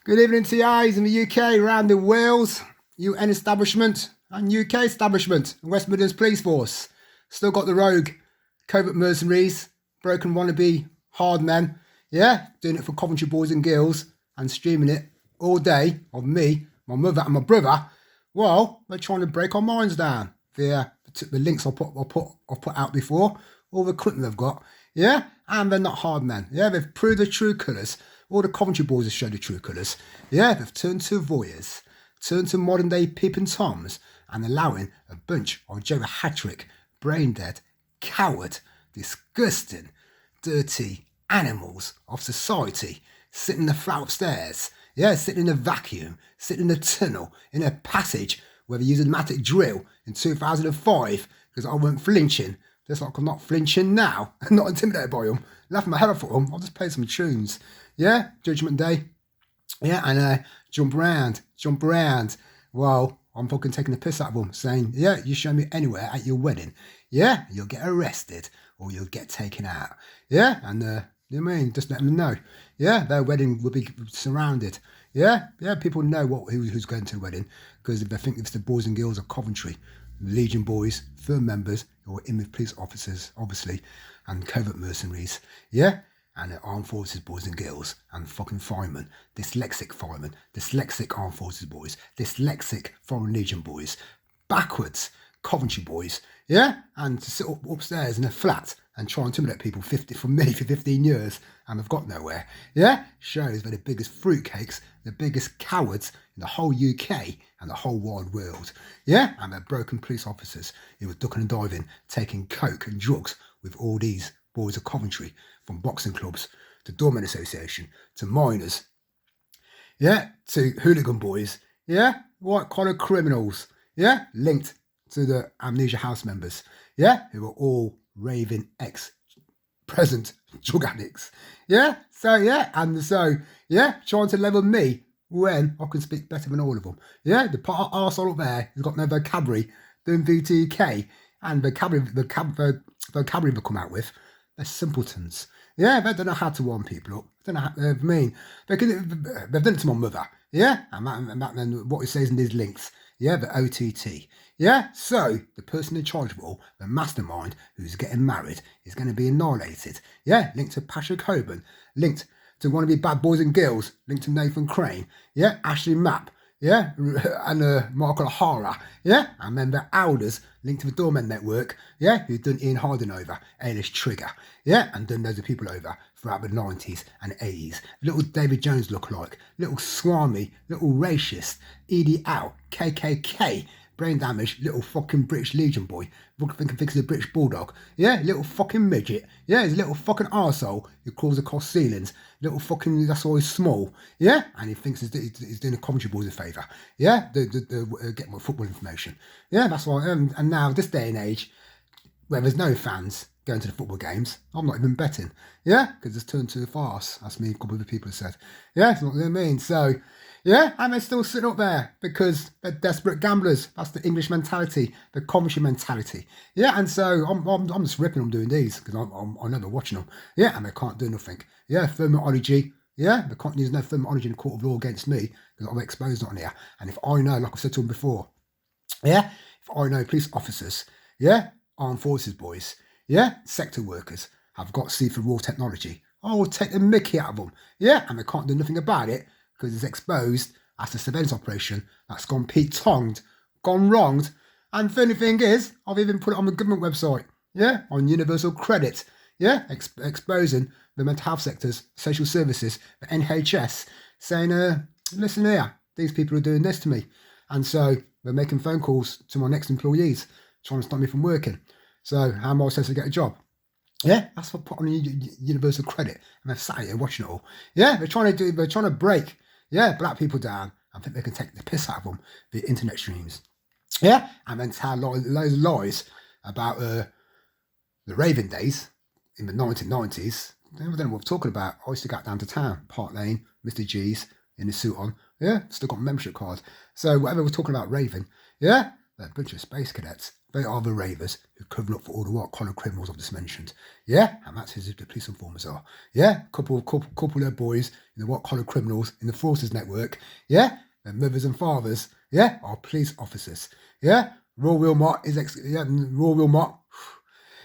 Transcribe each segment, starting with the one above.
Good evening to you in the UK, around the Wales, UN establishment and UK establishment, and West Midlands Police Force. Still got the rogue covert mercenaries, broken wannabe hard men, yeah, doing it for Coventry boys and girls and streaming it all day of me, my mother and my brother. Well, they're trying to break our minds down via the links I've put out before, all the equipment they've got, yeah, and they're not hard men, yeah, they've proved their true colours. All the Coventry boys have showed the true colours. Yeah, they've turned to voyeurs, turned to modern day peeping toms and allowing a bunch of geriatric, brain dead, coward, disgusting, dirty animals of society sitting in the flat upstairs. Yeah, sitting in a vacuum, sitting in a tunnel, in a passage where they used a pneumatic drill in 2005 because I weren't flinching. Just like I'm not flinching now. I'm not intimidated by them. Laughing my head off at them. I'll just play some tunes. Yeah, Judgment Day. Yeah, and jump around. Well, I'm fucking taking the piss out of them, saying, yeah, you show me anywhere at your wedding. Yeah, you'll get arrested or you'll get taken out. Yeah, and you know what I mean? Just let them know. Yeah, their wedding will be surrounded. Yeah, people know who's going to the wedding because they think it's the boys and girls of Coventry. Legion boys, firm members who are in with police officers, obviously, and covert mercenaries, yeah, and the armed forces boys and girls, and fucking firemen, dyslexic armed forces boys, dyslexic foreign legion boys, backwards Coventry boys, yeah, and to sit upstairs in a flat and try and intimidate people from me for 15 years and I've got nowhere, yeah, shows they're the biggest fruitcakes, the biggest cowards in the whole UK and the whole wide world, yeah, and they're broken police officers who were ducking and diving, taking coke and drugs with all these boys of Coventry, from boxing clubs to doormen association to miners, yeah, to hooligan boys, yeah, white collar criminals, yeah, linked to the Amnesia House members, yeah, who are all raving ex-present drug addicts, yeah, trying to level me when I can speak better than all of them, yeah, the arsehole up there has got no vocabulary doing VTK, and the vocabulary they come out with, they're simpletons, yeah, they don't know how to warm people up, they don't know how, they've done it to my mother, yeah, and what it says in these links, yeah, the OTT. Yeah, so the person in charge of all, the mastermind who's getting married, is going to be annihilated. Yeah, linked to Patrick Hoban, linked to wannabe bad boys and girls, linked to Nathan Crane. Yeah, Ashley Mapp. Yeah, and Michael O'Hara. Yeah, and then the Alders linked to the Doormen Network. Yeah, who've done Ian Harden over, Ailish Trigger. Yeah, and done loads of people over throughout the 90s and 80s. Little David Jones lookalike, little swami, little racist, Edie Out, KKK. Brain damage, little fucking British Legion boy, thinking he's a British Bulldog. Yeah, little fucking midget. Yeah, he's a little fucking arsehole who crawls across ceilings. Little fucking, that's why he's small. Yeah, and he thinks he's doing the Coventry boys a favour. Yeah, get more football information. Yeah, that's why. And now, this day and age, where there's no fans going to the football games, I'm not even betting. Yeah, because it's turned to a farce. That's me, a couple of the people have said. Yeah, it's not what I mean. So, yeah, and they're still sitting up there because they're desperate gamblers. That's the English mentality, the Coventry mentality. Yeah, and so I'm just ripping them doing these because I know they're watching them. Yeah, and they can't do nothing. Yeah, thermology. Yeah, they can't use no thermology in the court of law against me because I'm exposed on here. And if I know, like I've said to them before, yeah, if I know police officers, yeah, armed forces boys, yeah, sector workers have got see-through raw technology, I will take the mickey out of them. Yeah, and they can't do nothing about it because it's exposed as a surveillance operation that's gone Pete-tonged, gone wronged. And the funny thing is, I've even put it on the government website, yeah, on Universal Credit, yeah, exposing the mental health sectors, social services, the NHS, saying, listen here, these people are doing this to me. And so they're making phone calls to my next employees, trying to stop me from working. So how am I supposed to get a job? Yeah, that's what I put on Universal Credit, and they've sat here watching it all. Yeah, they're trying to break, yeah, black people down and think they can take the piss out of them via internet streams. Yeah, and then tell loads of lies about the raving days in the 1990s. I don't know what we're talking about. I used to go down to town, Park Lane, Mr. G's in his suit on. Yeah, still got a membership card. So whatever we're talking about raving, yeah, they're a bunch of space cadets they are the ravers who cover up for all the white-collar criminals I've just mentioned. Yeah, and that's who the police informers are. Yeah, couple of their boys in the white-collar criminals in the fraudsters network. Yeah, their mothers and fathers. Yeah, are police officers. Yeah, Roy Wilmot is Roy Wilmot.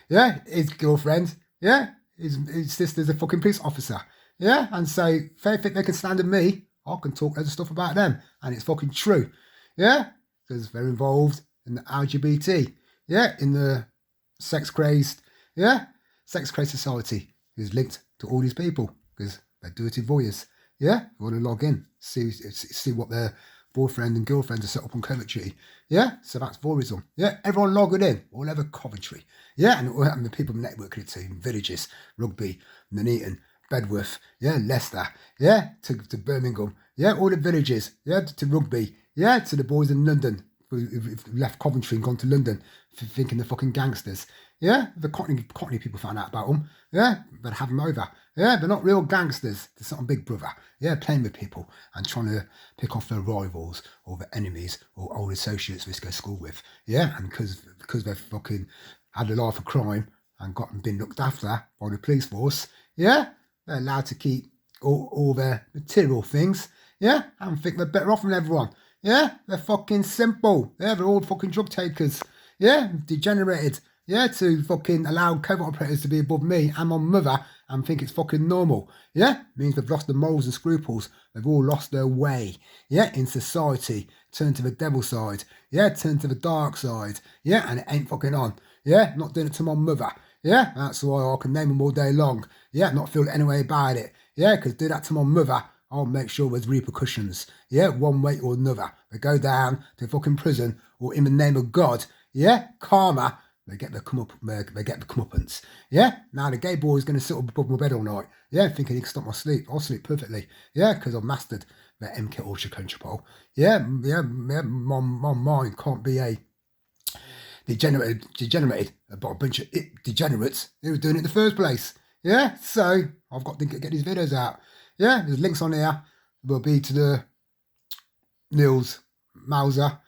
Yeah, his girlfriend. Yeah, his sister's a fucking police officer. Yeah, and so if they think they can slander me, I can talk loads of stuff about them, and it's fucking true. Yeah, because they're involved in the LGBT. Yeah, in the sex-crazed society is linked to all these people because they're dirty voyeurs. Yeah, you want to log in, see what their boyfriend and girlfriends are set up on Coventry. Yeah, so that's voyeurism. Yeah, everyone logging in, all over Coventry. Yeah, and the people networking it to villages, Rugby, Nuneaton, Bedworth, yeah, Leicester, yeah, to Birmingham, yeah, all the villages, yeah, to Rugby, yeah, to the boys in London who've left Coventry and gone to London thinking they're fucking gangsters. Yeah, the Cockney people found out about them. Yeah, they'd have them over. Yeah, they're not real gangsters. They're some big brother. Yeah, playing with people and trying to pick off their rivals or their enemies or old associates they go to school with. Yeah, and because they've fucking had a life of crime and been looked after by the police force. Yeah, they're allowed to keep all their material things. Yeah, and think they're better off than everyone. Yeah, they're fucking simple. Yeah, they're all fucking drug takers. Yeah, degenerated. Yeah, to fucking allow covert operators to be above me and my mother and think it's fucking normal. Yeah, means they've lost the morals and scruples. They've all lost their way. Yeah, in society. Turn to the devil side. Yeah, turn to the dark side. Yeah, and it ain't fucking on. Yeah, not doing it to my mother. Yeah, that's why I can name them all day long. Yeah, not feel any way about it. Yeah, because do that to my mother, I'll make sure there's repercussions. Yeah, one way or another. They go down to fucking prison or in the name of God. Yeah, karma. They get the comeuppance. Yeah, now the gay boy is going to sit up above my bed all night. Yeah, thinking he can stop my sleep. I'll sleep perfectly. Yeah, because I've mastered the MK Ultra control. Yeah, my mind can't be a degenerated by a bunch of degenerates who were doing it in the first place. Yeah, so I've got to get these videos out. Yeah, there's links on here. Will be to the Nils Melzer.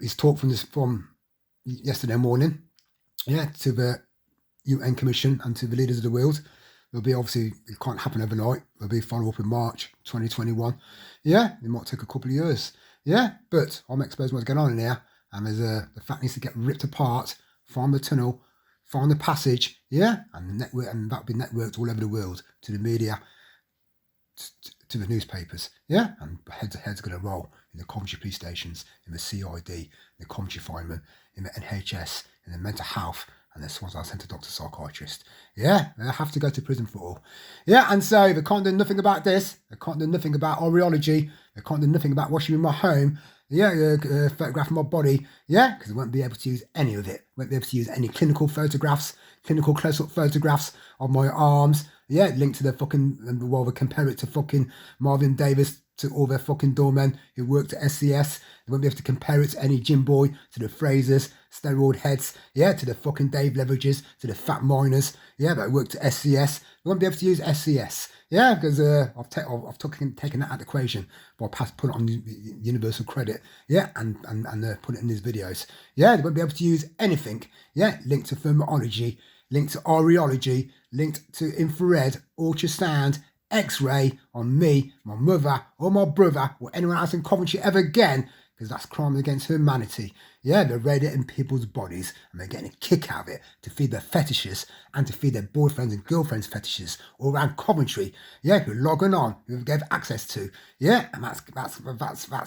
His talk from yesterday morning. Yeah, to the UN Commission and to the leaders of the world. There'll be obviously, it can't happen overnight. There'll be follow up in March 2021. Yeah, it might take a couple of years. Yeah, but I'm exposing what's going on in here. And there's the fact needs to get ripped apart, find the tunnel, find the passage, yeah, and the network, and that'll be networked all over the world to the media, to the newspapers, yeah, and heads are going to roll in the Coventry police stations, in the CID, in the Coventry firemen, in the NHS, in the mental health, and the Swansea Centre doctor psychiatrist. Yeah, they have to go to prison for all. Yeah, and so they can't do nothing about this. They can't do nothing about aureology. They can't do nothing about washing in my home. Yeah, photographing my body. Yeah, because they won't be able to use any of it. Won't be able to use any clinical photographs, clinical close-up photographs of my arms. Yeah, linked to the fucking, well, they compare it to fucking Marvin Davis, to all their fucking doormen who worked at SCS. They won't be able to compare it to any Jim Boy, to the Frasers, steroid heads, yeah, to the fucking Dave Leverages, to the fat miners, yeah, that worked at SCS. They won't be able to use SCS, yeah, because I've taken that out of the equation by put it on universal credit, yeah, and put it in these videos. Yeah, they won't be able to use anything, yeah, linked to thermology, linked to aureology, linked to infrared, ultrasound, X-ray on me, my mother, or my brother, or anyone else in Coventry ever again, because that's crime against humanity. Yeah, they're radiating people's bodies, and they're getting a kick out of it to feed their fetishes and to feed their boyfriends and girlfriends' fetishes all around Coventry. Yeah, who are logging on, who they gave access to. Yeah, and that's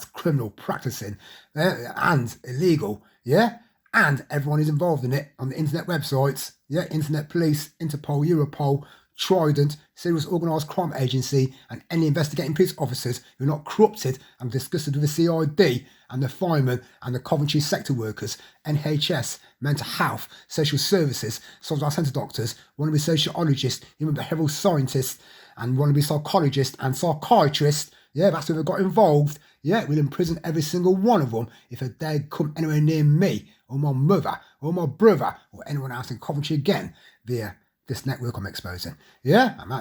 criminal practicing and illegal. Yeah. And everyone is involved in it on the internet websites. Yeah, Internet Police, Interpol, Europol, Trident, Serious Organised Crime Agency, and any investigating police officers who are not corrupted and disgusted with the CID and the firemen and the Coventry sector workers, NHS, mental health, social services, Swansea Centre doctors, wannabe sociologists, human behavioural scientists, and wannabe psychologists and psychiatrists. Yeah, that's who they got involved. Yeah, we'll imprison every single one of them if they dare come anywhere near me or my mother or my brother or anyone else in Coventry again via this network I'm exposing. Yeah, and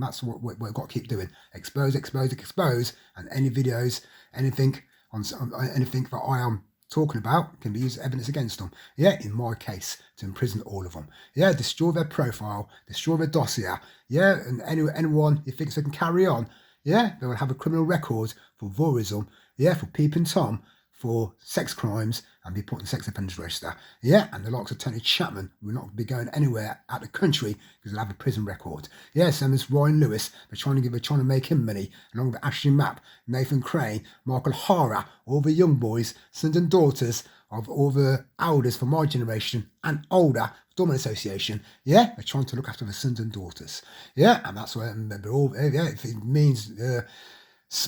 that's what we've got to keep doing. Expose, and any videos, anything that I am talking about can be used as evidence against them. Yeah, in my case, to imprison all of them. Yeah, destroy their profile, destroy their dossier. Yeah, and anyone who thinks they can carry on, yeah, they will have a criminal record for voyeurism, yeah, for peeping Tom, for sex crimes, and be put in the sex offenders register. Yeah, and the likes of Tony Chapman will not be going anywhere out of the country because they'll have a prison record. Yeah, same as Ryan Lewis, they're trying to make him money, along with Ashley Mapp, Nathan Crane, Michael Hara, all the young boys, sons and daughters of all the elders from my generation and older, Dormant Association. Yeah, they're trying to look after the sons and daughters. Yeah, and that's where they're all, yeah, if it means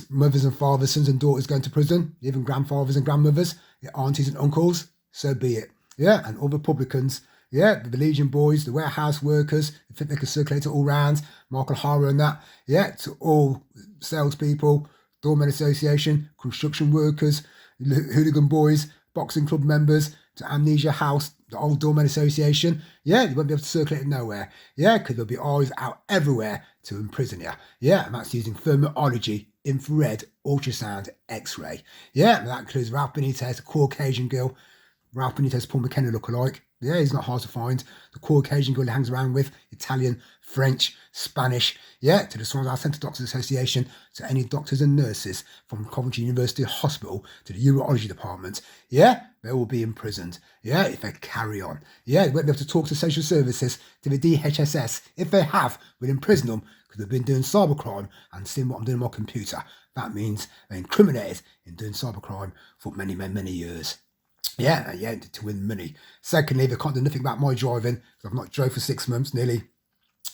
mothers and fathers, sons and daughters going to prison, even grandfathers and grandmothers, aunties and uncles, so be it. Yeah, and all the publicans, yeah, the Legion boys, the warehouse workers, I think they can circulate it all round, Michael Hara and that, yeah, to all salespeople, Doormen Association, construction workers, hooligan boys, boxing club members, to Amnesia House, the old Doormen Association. Yeah, you won't be able to circulate it nowhere. Yeah, because there'll be eyes out everywhere to imprison you. Yeah, and that's using thermology, infrared, ultrasound, X-ray. Yeah, and that includes Ralph Benitez, a Caucasian girl. Ralph Benitez, Paul McKenna lookalike. Yeah, he's not hard to find. The Caucasian girl he hangs around with, Italian, French, Spanish. Yeah, to the Swansea Centre Doctors Association, to any doctors and nurses from Coventry University Hospital, to the urology department. Yeah, they will be imprisoned. Yeah, if they carry on. Yeah, they won't be able to talk to social services, to the DHSS. If they have, we'll imprison them because they've been doing cybercrime and seeing what I'm doing on my computer. That means they're incriminated in doing cybercrime for many, many, many years. Yeah, to win money. Secondly, they can't do nothing about my driving because I've not drove for 6 months nearly.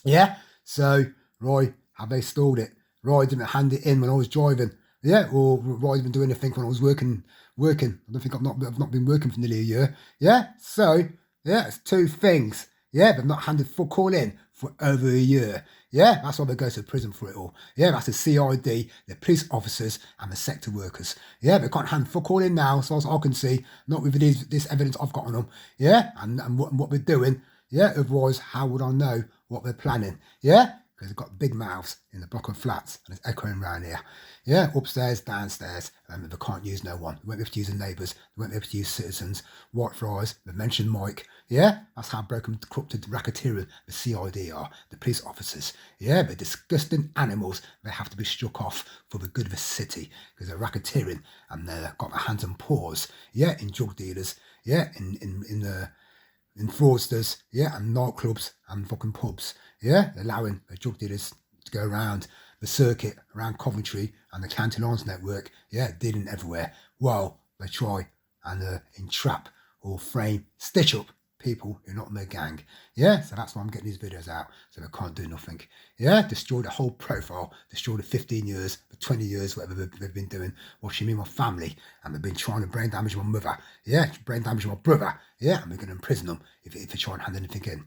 Yeah, so Roy, have they stalled it? Roy didn't hand it in when I was driving. Yeah, or Roy didn't do anything when I was working. I don't think I've not been working for nearly a year. Yeah, so yeah, it's 2 things. Yeah, they've not handed fuck all in for over a year. Yeah, that's why they go to prison for it all. Yeah, that's the CID, the police officers and the sector workers. Yeah, they can't hand fuck all in now, so as I can see, not with this evidence I've got on them. Yeah, and what they're doing. Yeah, otherwise, how would I know what they're planning? Yeah, because they've got big mouths in the block of flats and it's echoing around here. Yeah, upstairs, downstairs, and they can't use no one. They won't be able to use the neighbours. They won't be able to use citizens. Whitefriars, they mentioned Mike. Yeah, that's how broken, corrupted, racketeering the CID are, the police officers. Yeah, they're disgusting animals. They have to be struck off for the good of the city because they're racketeering and they've got their hands and paws. Yeah, in drug dealers. Yeah, in fraudsters, yeah, and nightclubs and fucking pubs, yeah, allowing the drug dealers to go around the circuit, around Coventry and the County Lines network, yeah, dealing everywhere, while they try and entrap or frame, stitch up people who are not in their gang. Yeah, so that's why I'm getting these videos out, so they can't do nothing. Yeah, destroy the whole profile, destroy the 15 years, the 20 years, whatever they've been doing, watching me and my family, and they've been trying to brain damage my mother. Yeah, brain damage my brother. Yeah, and we're going to imprison them if they try and hand anything in.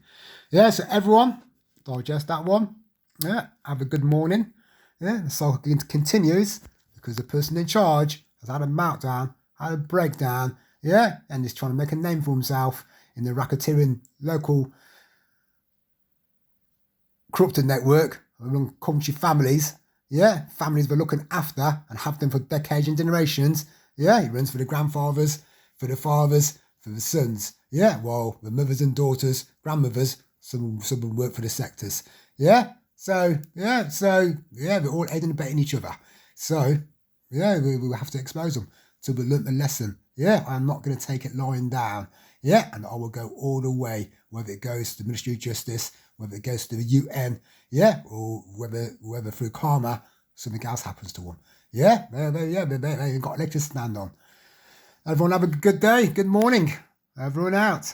Yeah, so everyone, digest that one. Yeah, have a good morning. Yeah, the saga continues because the person in charge has had a meltdown, had a breakdown, yeah, and is trying to make a name for himself in the racketeering local corrupted network among Coventry families. Yeah, families we're looking after and have them for decades and generations. Yeah, he runs for the grandfathers, for the fathers, for the sons. Yeah, while the mothers and daughters, grandmothers, some will work for the sectors. Yeah, so we're all aiding and abetting each other. So yeah, we have to expose them till we learn the lesson. Yeah, I'm not going to take it lying down. Yeah, and I will go all the way, whether it goes to the Ministry of Justice, whether it goes to the UN, yeah, or whether through karma something else happens to them. Yeah, they've got a leg to stand on. Everyone have a good day, good morning. Everyone out.